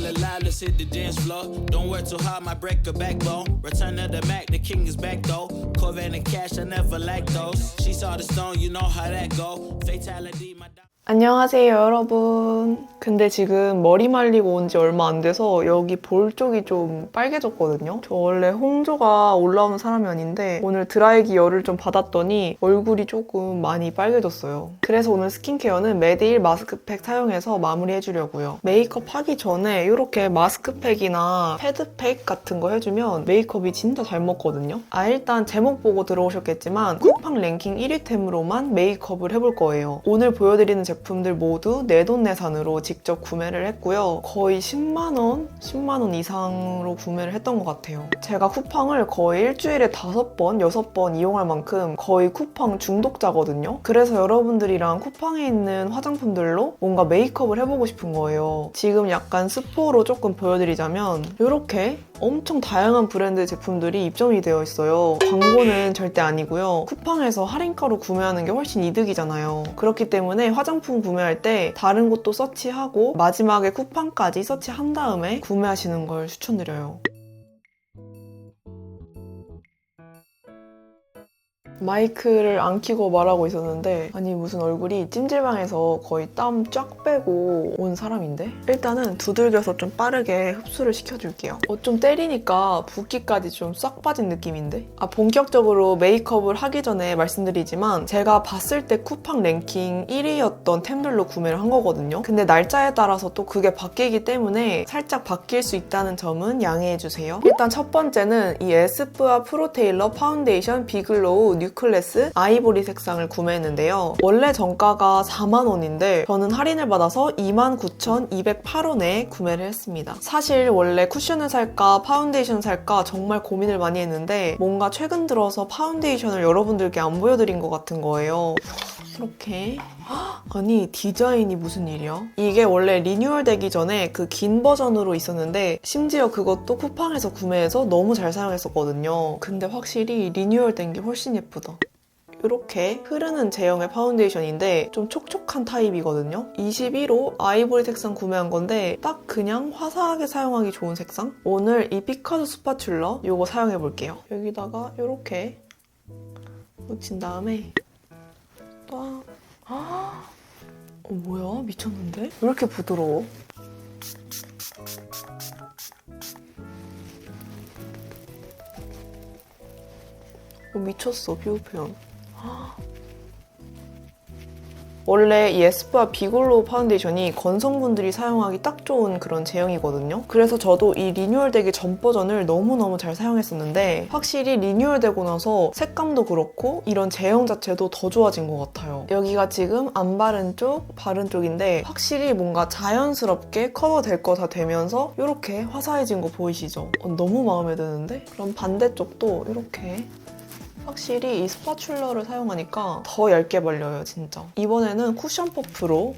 alive, let's hit the dance floor. Don't work too hard, might break a backbone. Return of the Mac, the king is back though. Corvette and cash, I never lack those. She saw the stone, you know how that go. Fatality, my 안녕하세요 여러분. 근데 지금 머리 말리고 온 지 얼마 안 돼서 여기 볼 쪽이 좀 빨개졌거든요. 저 원래 홍조가 올라오는 사람이 아닌데 오늘 드라이기 열을 좀 받았더니 얼굴이 조금 많이 빨개졌어요. 그래서 오늘 스킨케어는 메디힐 마스크팩 사용해서 마무리해주려고요. 메이크업 하기 전에 이렇게 마스크팩이나 패드팩 같은 거 해주면 메이크업이 진짜 잘 먹거든요. 일단 제목 보고 들어오셨겠지만 쿠팡 랭킹 1위템으로만 메이크업을 해볼 거예요. 오늘 보여드리는 제품들 모두 내돈내산으로 직접 구매를 했고요. 거의 10만원 이상으로 구매를 했던 것 같아요. 제가 쿠팡을 거의 일주일에 5번, 6번 이용할 만큼 거의 쿠팡 중독자거든요. 그래서 여러분들이랑 쿠팡에 있는 화장품들로 뭔가 메이크업을 해보고 싶은 거예요. 지금 약간 스포로 조금 보여드리자면 이렇게 엄청 다양한 브랜드 제품들이 입점이 되어 있어요. 광고는 절대 아니고요. 쿠팡에서 할인가로 구매하는 게 훨씬 이득이잖아요. 그렇기 때문에 화장품 구매할 때 다른 곳도 서치하고 마지막에 쿠팡까지 서치한 다음에 구매하시는 걸 추천드려요. 마이크를 안 켜고 말하고 있었는데 아니 무슨 얼굴이 찜질방에서 거의 땀 쫙 빼고 온 사람인데? 일단은 두들겨서 좀 빠르게 흡수를 시켜줄게요. 좀 때리니까 붓기까지 좀 싹 빠진 느낌인데? 본격적으로 메이크업을 하기 전에 말씀드리지만 제가 봤을 때 쿠팡 랭킹 1위였던 템들로 구매를 한 거거든요. 근데 날짜에 따라서 또 그게 바뀌기 때문에 살짝 바뀔 수 있다는 점은 양해해주세요. 일단 첫 번째는 이 에스쁘아 프로테일러 파운데이션 비글로우 뉴클래스 아이보리 색상을 구매했는데요. 원래 정가가 4만원인데 저는 할인을 받아서 29,208원에 구매를 했습니다. 사실 원래 쿠션을 살까 파운데이션을 살까 정말 고민을 많이 했는데 뭔가 최근 들어서 파운데이션을 여러분들께 안 보여드린 것 같은 거예요. 이렇게 아니 디자인이 무슨 일이야? 이게 원래 리뉴얼 되기 전에 그 긴 버전으로 있었는데 심지어 그것도 쿠팡에서 구매해서 너무 잘 사용했었거든요. 근데 확실히 리뉴얼 된 게 훨씬 예쁘다. 이렇게 흐르는 제형의 파운데이션인데 좀 촉촉한 타입이거든요. 21호 아이보리 색상 구매한 건데 딱 그냥 화사하게 사용하기 좋은 색상? 오늘 이 피카소 스파츌러 이거 사용해볼게요. 여기다가 이렇게 묻힌 다음에 딱 뭐야? 미쳤는데? 왜 이렇게 부드러워? 미쳤어, 피부 표현. 원래 이 에스쁘아 비글로우 파운데이션이 건성분들이 사용하기 딱 좋은 그런 제형이거든요. 그래서 저도 이 리뉴얼 되기 전 버전을 너무너무 잘 사용했었는데 확실히 리뉴얼 되고 나서 색감도 그렇고 이런 제형 자체도 더 좋아진 것 같아요. 여기가 지금 안 바른 쪽, 바른 쪽인데 확실히 뭔가 자연스럽게 커버될 거 다 되면서 이렇게 화사해진 거 보이시죠? 너무 마음에 드는데? 그럼 반대쪽도 이렇게 확실히 이 스파츌러를 사용하니까 더 얇게 발려요, 진짜. 이번에는 쿠션 퍼프로.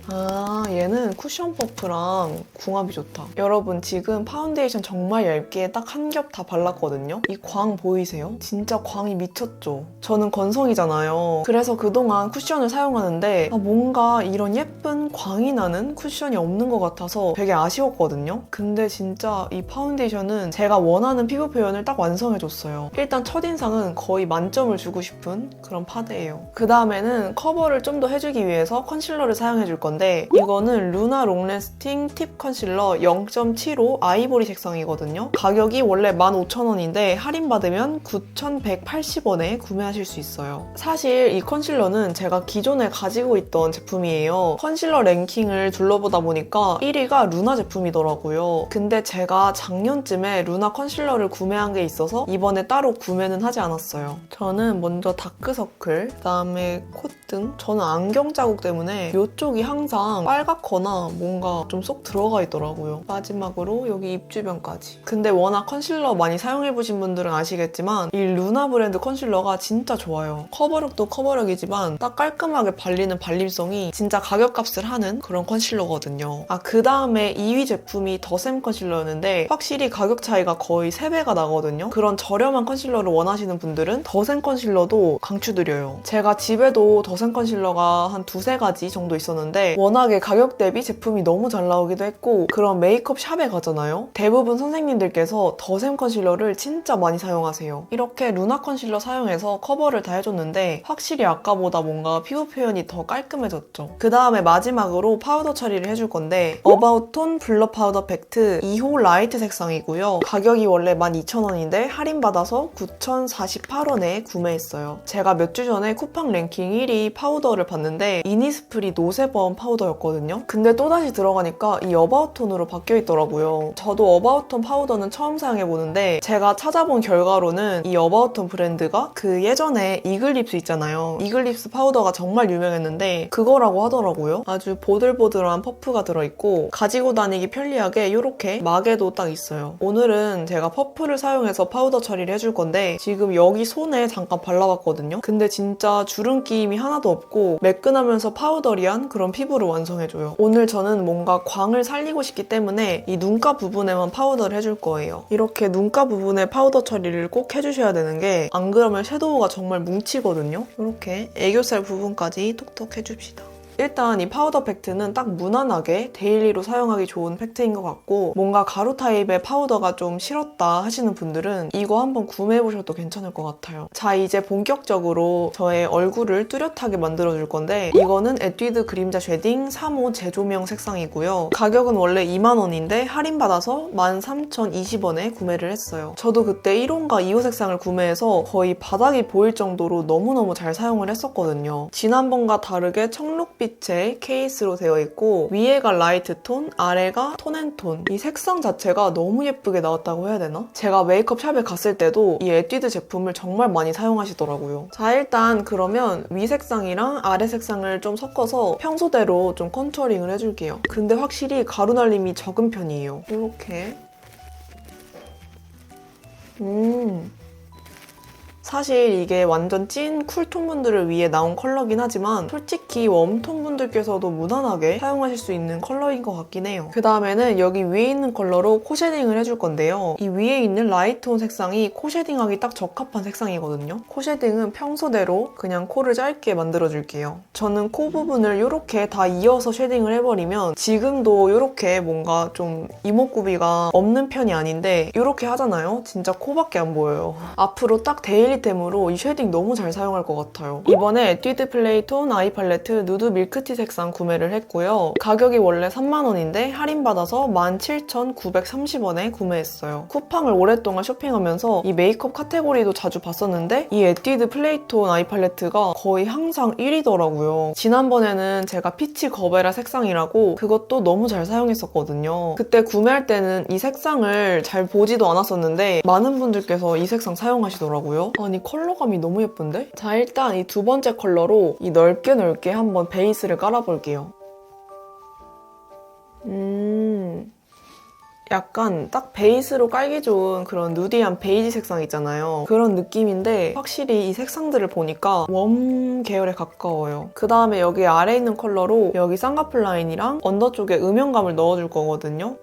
얘는 쿠션 퍼프랑 궁합이 좋다. 여러분, 지금 파운데이션 정말 얇게 딱 한 겹 다 발랐거든요? 이 광 보이세요? 진짜 광이 미쳤죠? 저는 건성이잖아요. 그래서 그동안 쿠션을 사용하는데 뭔가 이런 예쁜 광이 나는 쿠션이 없는 것 같아서 되게 아쉬웠거든요? 근데 진짜 이 파운데이션은 제가 원하는 피부 표현을 딱 완성해줬어요. 일단 첫인상은 거의 만점을 주고 싶은 그런 파데예요. 그 다음에는 커버를 좀 더 해주기 위해서 컨실러를 사용해줄 건데 이거는 루나 롱래스팅 팁 컨실러 0.75 아이보리 색상이거든요. 가격이 원래 15,000원인데 할인받으면 9,180원에 구매하실 수 있어요. 사실 이 컨실러는 제가 기존에 가지고 있던 제품이에요. 컨실러 랭킹을 둘러보다 보니까 1위가 루나 제품이더라고요. 근데 제가 작년쯤에 루나 컨실러를 구매한 게 있어서 이번에 따로 구매는 하지 않았어요. 저는 먼저 다크서클, 그다음에 콧등. 저는 안경 자국 때문에 이쪽이 항상 빨갛거나 뭔가 좀 쏙 들어가 있더라고요. 마지막으로 여기 입 주변까지. 근데 워낙 컨실러 많이 사용해보신 분들은 아시겠지만 이 루나 브랜드 컨실러가 진짜 좋아요. 커버력도 커버력이지만 딱 깔끔하게 발리는 발림성이 진짜 가격값을 하는 그런 컨실러거든요. 그 다음에 2위 제품이 더샘 컨실러였는데 확실히 가격 차이가 거의 3배가 나거든요. 그런 저렴한 컨실러를 원하시는 분들은 더샘 더샘 컨실러도 강추드려요. 제가 집에도 더샘 컨실러가 한 2-3가지 정도 있었는데 워낙에 가격 대비 제품이 너무 잘 나오기도 했고 그런 메이크업 샵에 가잖아요. 대부분 선생님들께서 더샘 컨실러를 진짜 많이 사용하세요. 이렇게 루나 컨실러 사용해서 커버를 다 해줬는데 확실히 아까보다 뭔가 피부 표현이 더 깔끔해졌죠. 그 다음에 마지막으로 파우더 처리를 해줄 건데 어바웃톤 블러 파우더 팩트 2호 라이트 색상이고요. 가격이 원래 12,000원인데 할인받아서 9,048원에 구매했어요. 제가 몇 주 전에 쿠팡 랭킹 1위 파우더를 봤는데 이니스프리 노세범 파우더였거든요. 근데 또다시 들어가니까 이 어바웃톤으로 바뀌어있더라고요. 저도 어바웃톤 파우더는 처음 사용해보는데 제가 찾아본 결과로는 이 어바웃톤 브랜드가 그 예전에 이글립스 있잖아요. 이글립스 파우더가 정말 유명했는데 그거라고 하더라고요. 아주 보들보들한 퍼프가 들어있고 가지고 다니기 편리하게 이렇게 막에도 딱 있어요. 오늘은 제가 퍼프를 사용해서 파우더 처리를 해줄 건데 지금 여기 손에 잠깐 발라봤거든요. 근데 진짜 주름 끼임이 하나도 없고 매끈하면서 파우더리한 그런 피부를 완성해줘요. 오늘 저는 뭔가 광을 살리고 싶기 때문에 이 눈가 부분에만 파우더를 해줄 거예요. 이렇게 눈가 부분에 파우더 처리를 꼭 해주셔야 되는 게 안 그러면 섀도우가 정말 뭉치거든요. 이렇게 애교살 부분까지 톡톡 해줍시다. 일단 이 파우더 팩트는 딱 무난하게 데일리로 사용하기 좋은 팩트인 것 같고 뭔가 가루 타입의 파우더가 좀 싫었다 하시는 분들은 이거 한번 구매해보셔도 괜찮을 것 같아요. 자, 이제 본격적으로 저의 얼굴을 뚜렷하게 만들어줄 건데 이거는 에뛰드 그림자 쉐딩 3호 재조명 색상이고요. 가격은 원래 2만원인데 할인받아서 13,020원에 구매를 했어요. 저도 그때 1호인가 2호 색상을 구매해서 거의 바닥이 보일 정도로 너무너무 잘 사용을 했었거든요. 지난번과 다르게 청록빛 빛의 케이스로 되어 있고 위에가 라이트 톤, 아래가 톤앤톤. 이 색상 자체가 너무 예쁘게 나왔다고 해야 되나? 제가 메이크업 샵에 갔을 때도 이 에뛰드 제품을 정말 많이 사용하시더라고요. 자, 일단 그러면 위 색상이랑 아래 색상을 좀 섞어서 평소대로 좀 컨투어링을 해줄게요. 근데 확실히 가루 날림이 적은 편이에요. 이렇게. 사실 이게 완전 찐 쿨톤 분들을 위해 나온 컬러긴 하지만 솔직히 웜톤 분들께서도 무난하게 사용하실 수 있는 컬러인 것 같긴 해요. 그 다음에는 여기 위에 있는 컬러로 코 쉐딩을 해줄 건데요. 이 위에 있는 라이트온 색상이 코 쉐딩하기 딱 적합한 색상이거든요. 코 쉐딩은 평소대로 그냥 코를 짧게 만들어줄게요. 저는 코 부분을 이렇게 다 이어서 쉐딩을 해버리면 지금도 이렇게 뭔가 좀 이목구비가 없는 편이 아닌데 이렇게 하잖아요? 진짜 코밖에 안 보여요. 앞으로 딱 데일리 템으로 이 쉐딩 너무 잘 사용할 것 같아요. 이번에 에뛰드 플레이톤 아이 팔레트 누드 밀크티 색상 구매를 했고요. 가격이 원래 3만원인데 할인받아서 17,930원에 구매했어요. 쿠팡을 오랫동안 쇼핑하면서 이 메이크업 카테고리도 자주 봤었는데 이 에뛰드 플레이톤 아이 팔레트가 거의 항상 1위더라고요. 지난번에는 제가 피치 거베라 색상이라고 그것도 너무 잘 사용했었거든요. 그때 구매할 때는 이 색상을 잘 보지도 않았었는데 많은 분들께서 이 색상 사용하시더라고요. 아니 컬러감이 너무 예쁜데? 자, 일단 이 두 번째 컬러로 이 넓게 한번 베이스를 깔아볼게요. 약간 딱 베이스로 깔기 좋은 그런 누디한 베이지 색상 있잖아요. 그런 느낌인데 확실히 이 색상들을 보니까 웜 계열에 가까워요. 그 다음에 여기 아래에 있는 컬러로 여기 쌍꺼풀 라인이랑 언더 쪽에 음영감을 넣어줄 거거든요.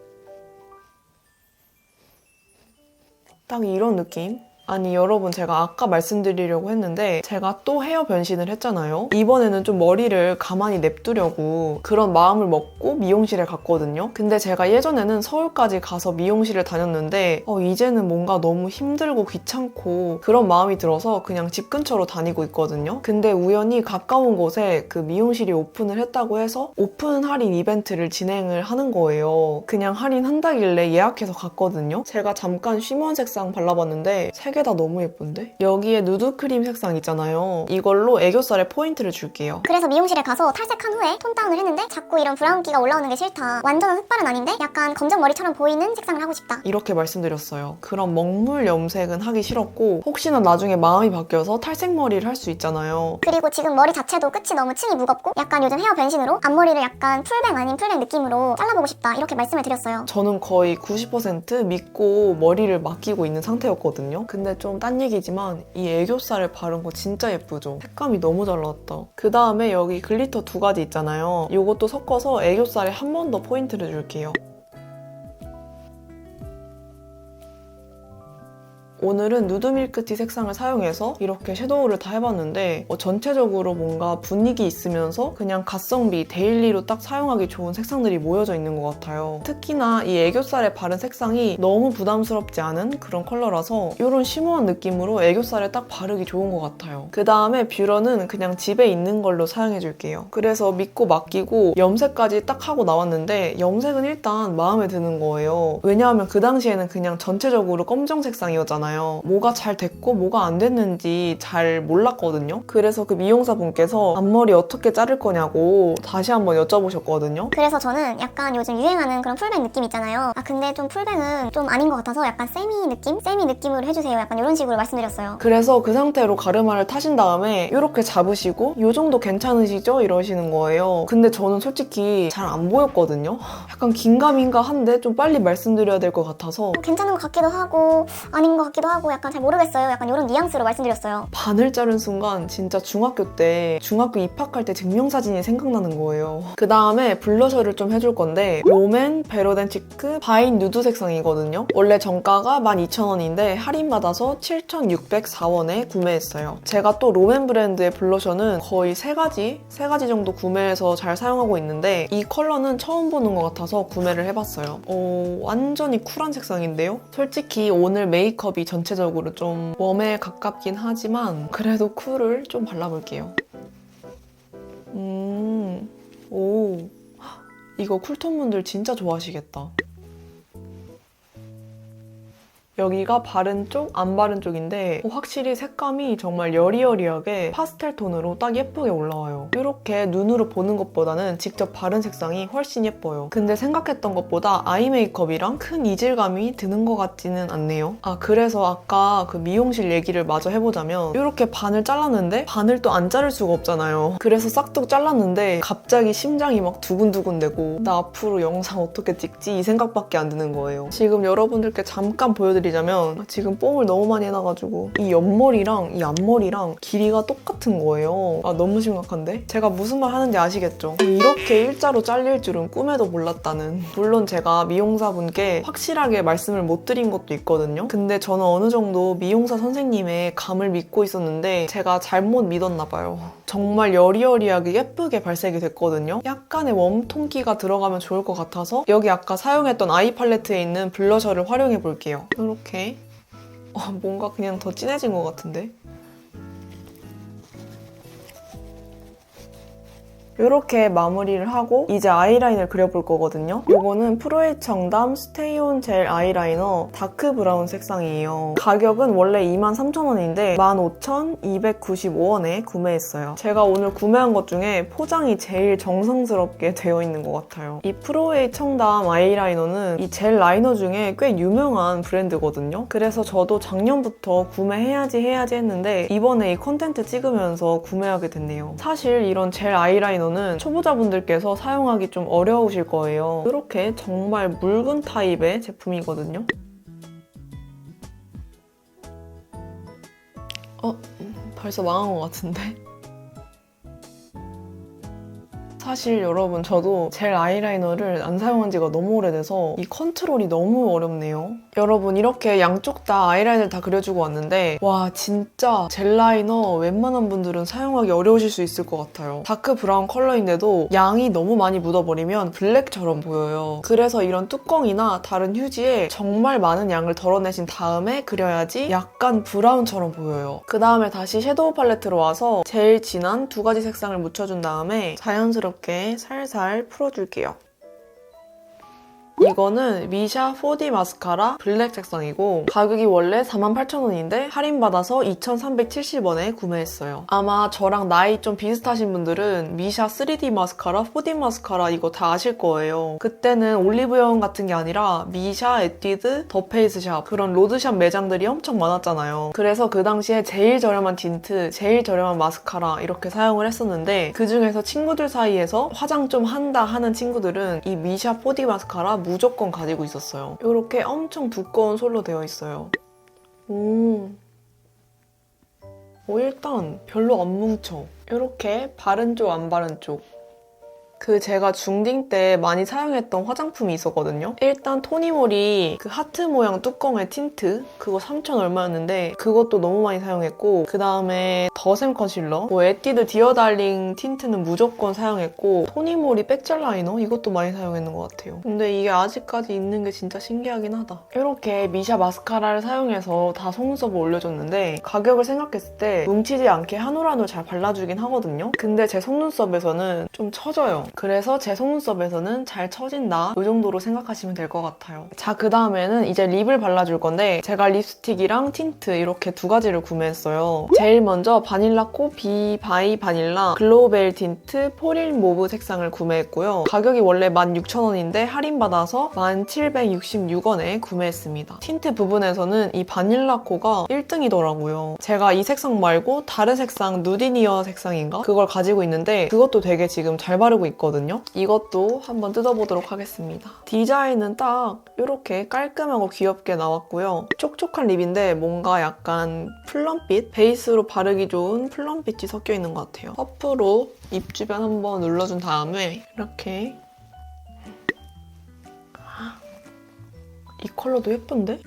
딱 이런 느낌? 아니 여러분, 제가 아까 말씀드리려고 했는데 제가 또 헤어 변신을 했잖아요. 이번에는 좀 머리를 가만히 냅두려고 그런 마음을 먹고 미용실에 갔거든요. 근데 제가 예전에는 서울까지 가서 미용실을 다녔는데 이제는 뭔가 너무 힘들고 귀찮고 그런 마음이 들어서 그냥 집 근처로 다니고 있거든요. 근데 우연히 가까운 곳에 그 미용실이 오픈을 했다고 해서 오픈 할인 이벤트를 진행을 하는 거예요. 그냥 할인한다길래 예약해서 갔거든요. 제가 잠깐 쉬먼 색상 발라봤는데 게 다 너무 예쁜데? 여기에 누드 크림 색상 있잖아요. 이걸로 애교살에 포인트를 줄게요. 그래서 미용실에 가서 탈색한 후에 톤 다운을 했는데 자꾸 이런 브라운기가 올라오는 게 싫다. 완전한 흑발은 아닌데 약간 검정 머리처럼 보이는 색상을 하고 싶다. 이렇게 말씀드렸어요. 그런 먹물 염색은 하기 싫었고 혹시나 나중에 마음이 바뀌어서 탈색 머리를 할 수 있잖아요. 그리고 지금 머리 자체도 끝이 너무 층이 무겁고 약간 요즘 헤어 변신으로 앞머리를 약간 풀뱅 아닌 풀뱅 느낌으로 잘라보고 싶다. 이렇게 말씀을 드렸어요. 저는 거의 90% 믿고 머리를 맡기고 있는 상태였거든요. 근데 좀 딴 얘기지만 이 애교살을 바른 거 진짜 예쁘죠? 색감이 너무 잘 나왔다. 그 다음에 여기 글리터 2가지 있잖아요. 이것도 섞어서 애교살에 한 번 더 포인트를 줄게요. 오늘은 누드 밀크티 색상을 사용해서 이렇게 섀도우를 다 해봤는데 전체적으로 뭔가 분위기 있으면서 그냥 가성비, 데일리로 딱 사용하기 좋은 색상들이 모여져 있는 것 같아요. 특히나 이 애교살에 바른 색상이 너무 부담스럽지 않은 그런 컬러라서 이런 쉬머한 느낌으로 애교살에 딱 바르기 좋은 것 같아요. 그 다음에 뷰러는 그냥 집에 있는 걸로 사용해줄게요. 그래서 믿고 맡기고 염색까지 딱 하고 나왔는데 염색은 일단 마음에 드는 거예요. 왜냐하면 그 당시에는 그냥 전체적으로 검정 색상이었잖아요. 뭐가 잘 됐고 뭐가 안 됐는지 잘 몰랐거든요. 그래서 그 미용사분께서 앞머리 어떻게 자를 거냐고 다시 한번 여쭤보셨거든요. 그래서 저는 약간 요즘 유행하는 그런 풀백 느낌 있잖아요. 근데 좀 풀백은 좀 아닌 것 같아서 약간 세미 느낌? 세미 느낌으로 해주세요. 약간 이런 식으로 말씀드렸어요. 그래서 그 상태로 가르마를 타신 다음에 이렇게 잡으시고 이 정도 괜찮으시죠? 이러시는 거예요. 근데 저는 솔직히 잘 안 보였거든요. 약간 긴가민가 한데 좀 빨리 말씀드려야 될 것 같아서 괜찮은 것 같기도 하고 아닌 것 같기도 하고 약간 잘 모르겠어요. 약간 이런 뉘앙스로 말씀드렸어요. 반을 자른 순간 진짜 중학교 입학할 때 증명사진이 생각나는 거예요. 그 다음에 블러셔를 좀 해줄 건데 롬앤 베로덴치크 바인 누드 색상이거든요. 원래 정가가 12,000원인데 할인받아서 7,604원에 구매했어요. 제가 또 롬앤 브랜드의 블러셔는 거의 3가지 정도 구매해서 잘 사용하고 있는데 이 컬러는 처음 보는 것 같아서 구매를 해봤어요. 완전히 쿨한 색상인데요? 솔직히 오늘 메이크업이 전체적으로 좀 웜에 가깝긴 하지만 그래도 쿨을 좀 발라볼게요. 오, 이거 쿨톤 분들 진짜 좋아하시겠다. 여기가 바른 쪽, 안 바른 쪽인데 확실히 색감이 정말 여리여리하게 파스텔 톤으로 딱 예쁘게 올라와요. 이렇게 눈으로 보는 것보다는 직접 바른 색상이 훨씬 예뻐요. 근데 생각했던 것보다 아이 메이크업이랑 큰 이질감이 드는 것 같지는 않네요. 그래서 아까 그 미용실 얘기를 마저 해보자면 이렇게 반을 잘랐는데 반을 또 안 자를 수가 없잖아요. 그래서 싹둑 잘랐는데 갑자기 심장이 막 두근두근 되고 나 앞으로 영상 어떻게 찍지? 이 생각밖에 안 드는 거예요. 지금 여러분들께 잠깐 보여드리자면 지금 뽕을 너무 많이 해놔가지고 이 옆머리랑 이 앞머리랑 길이가 똑같은 거예요. 너무 심각한데? 제가 무슨 말 하는지 아시겠죠? 이렇게 일자로 잘릴 줄은 꿈에도 몰랐다는. 물론 제가 미용사분께 확실하게 말씀을 못 드린 것도 있거든요. 근데 저는 어느 정도 미용사 선생님의 감을 믿고 있었는데 제가 잘못 믿었나 봐요. 정말 여리여리하게 예쁘게 발색이 됐거든요. 약간의 웜톤기가 들어가면 좋을 것 같아서 여기 아까 사용했던 아이 팔레트에 있는 블러셔를 활용해 볼게요. 이렇게 뭔가 그냥 더 진해진 것 같은데? 이렇게 마무리를 하고 이제 아이라인을 그려볼 거거든요. 이거는 프로에이치 청담 스테이온 젤 아이라이너 다크 브라운 색상이에요. 가격은 원래 23,000원인데 15,295원에 구매했어요. 제가 오늘 구매한 것 중에 포장이 제일 정성스럽게 되어 있는 것 같아요. 이 프로에이치 청담 아이라이너는 이 젤 라이너 중에 꽤 유명한 브랜드거든요. 그래서 저도 작년부터 구매해야지 했는데 이번에 이 컨텐츠 찍으면서 구매하게 됐네요. 사실 이런 젤 아이라이너 는 초보자분들께서 사용하기 좀 어려우실 거예요. 이렇게 정말 묽은 타입의 제품이거든요. 벌써 망한 것 같은데? 사실 여러분 저도 젤 아이라이너를 안 사용한 지가 너무 오래돼서 이 컨트롤이 너무 어렵네요. 여러분 이렇게 양쪽 다 아이라인을 다 그려주고 왔는데 와 진짜 젤 라이너 웬만한 분들은 사용하기 어려우실 수 있을 것 같아요. 다크 브라운 컬러인데도 양이 너무 많이 묻어버리면 블랙처럼 보여요. 그래서 이런 뚜껑이나 다른 휴지에 정말 많은 양을 덜어내신 다음에 그려야지 약간 브라운처럼 보여요. 그 다음에 다시 섀도우 팔레트로 와서 제일 진한 2가지 색상을 묻혀준 다음에 자연스럽게 살살 풀어줄게요. 이거는 미샤 4D 마스카라 블랙 색상이고 가격이 원래 48,000원인데 할인받아서 2,370원에 구매했어요. 아마 저랑 나이 좀 비슷하신 분들은 미샤 3D 마스카라, 4D 마스카라 이거 다 아실 거예요. 그때는 올리브영 같은 게 아니라 미샤, 에뛰드, 더 페이스샵 그런 로드샵 매장들이 엄청 많았잖아요. 그래서 그 당시에 제일 저렴한 틴트, 제일 저렴한 마스카라 이렇게 사용을 했었는데 그중에서 친구들 사이에서 화장 좀 한다 하는 친구들은 이 미샤 4D 마스카라 무조건 가지고 있었어요. 이렇게 엄청 두꺼운 솔로 되어 있어요. 일단 별로 안 뭉쳐. 이렇게 바른 쪽, 안 바른 쪽. 제가 중딩 때 많이 사용했던 화장품이 있었거든요. 일단 토니모리 그 하트 모양 뚜껑의 틴트 그거 3,000 얼마였는데 그것도 너무 많이 사용했고 그 다음에 더샘 컨실러 에뛰드 디어 달링 틴트는 무조건 사용했고 토니모리 백젤 라이너 이것도 많이 사용했는 것 같아요. 근데 이게 아직까지 있는 게 진짜 신기하긴 하다. 이렇게 미샤 마스카라를 사용해서 다 속눈썹을 올려줬는데 가격을 생각했을 때 뭉치지 않게 한 올 한 올 잘 발라주긴 하거든요. 근데 제 속눈썹에서는 좀 처져요. 그래서 제 속눈썹에서는 잘 처진다 이 정도로 생각하시면 될 것 같아요. 자, 그 다음에는 이제 립을 발라줄 건데 제가 립스틱이랑 틴트 이렇게 두 가지를 구매했어요. 제일 먼저 바닐라코 비 바이 바닐라 글로우벨 틴트 포릴 모브 색상을 구매했고요. 가격이 원래 16,000원인데 할인받아서 1,766원에 구매했습니다. 틴트 부분에서는 이 바닐라코가 1등이더라고요. 제가 이 색상 말고 다른 색상 누디니어 색상인가? 그걸 가지고 있는데 그것도 되게 지금 잘 바르고 있거든요. 이것도 한번 뜯어보도록 하겠습니다. 디자인은 딱 이렇게 깔끔하고 귀엽게 나왔고요. 촉촉한 립인데 뭔가 약간 플럼빛? 베이스로 바르기 좋은 플럼빛이 섞여 있는 것 같아요. 퍼프로 입 주변 한번 눌러준 다음에 이렇게 이 컬러도 예쁜데?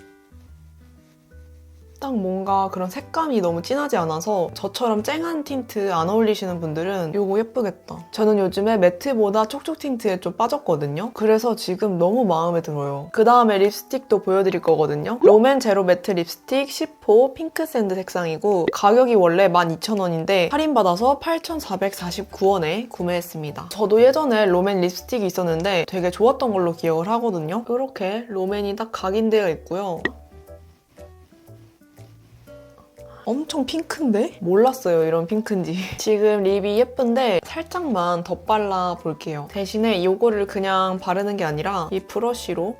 딱 뭔가 그런 색감이 너무 진하지 않아서 저처럼 쨍한 틴트 안 어울리시는 분들은 이거 예쁘겠다. 저는 요즘에 매트보다 촉촉 틴트에 좀 빠졌거든요. 그래서 지금 너무 마음에 들어요. 그 다음에 립스틱도 보여드릴 거거든요. 롬앤 제로 매트 립스틱 10호 핑크 샌드 색상이고 가격이 원래 12,000원인데 할인받아서 8,449원에 구매했습니다. 저도 예전에 롬앤 립스틱이 있었는데 되게 좋았던 걸로 기억을 하거든요. 이렇게 롬앤이 딱 각인되어 있고요. 엄청 핑크인데? 몰랐어요, 이런 핑크인지. 지금 립이 예쁜데 살짝만 덧발라 볼게요. 대신에 이거를 그냥 바르는 게 아니라 이 브러쉬로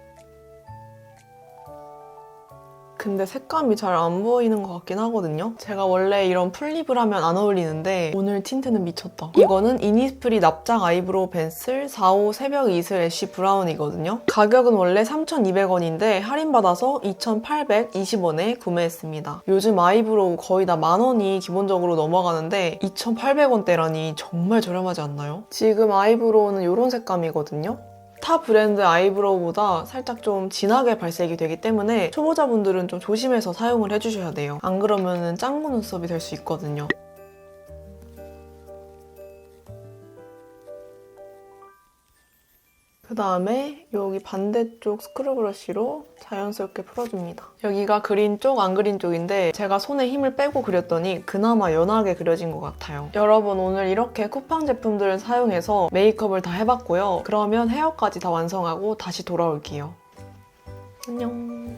근데 색감이 잘 안 보이는 것 같긴 하거든요. 제가 원래 이런 풀립을 하면 안 어울리는데 오늘 틴트는 미쳤다. 이거는 이니스프리 납작 아이브로우 펜슬 4호 새벽 이슬 애쉬 브라운이거든요. 가격은 원래 3,200원인데 할인받아서 2,820원에 구매했습니다. 요즘 아이브로우 거의 다 10,000원이 기본적으로 넘어가는데 2,800원대라니 정말 저렴하지 않나요? 지금 아이브로우는 이런 색감이거든요. 타 브랜드 아이브로우보다 살짝 좀 진하게 발색이 되기 때문에 초보자분들은 좀 조심해서 사용을 해주셔야 돼요. 안 그러면 짱구 눈썹이 될 수 있거든요. 그 다음에 여기 반대쪽 스크류 브러쉬로 자연스럽게 풀어줍니다. 여기가 그린 쪽, 안 그린 쪽인데 제가 손에 힘을 빼고 그렸더니 그나마 연하게 그려진 것 같아요. 여러분 오늘 이렇게 쿠팡 제품들을 사용해서 메이크업을 다 해봤고요. 그러면 헤어까지 다 완성하고 다시 돌아올게요. 안녕.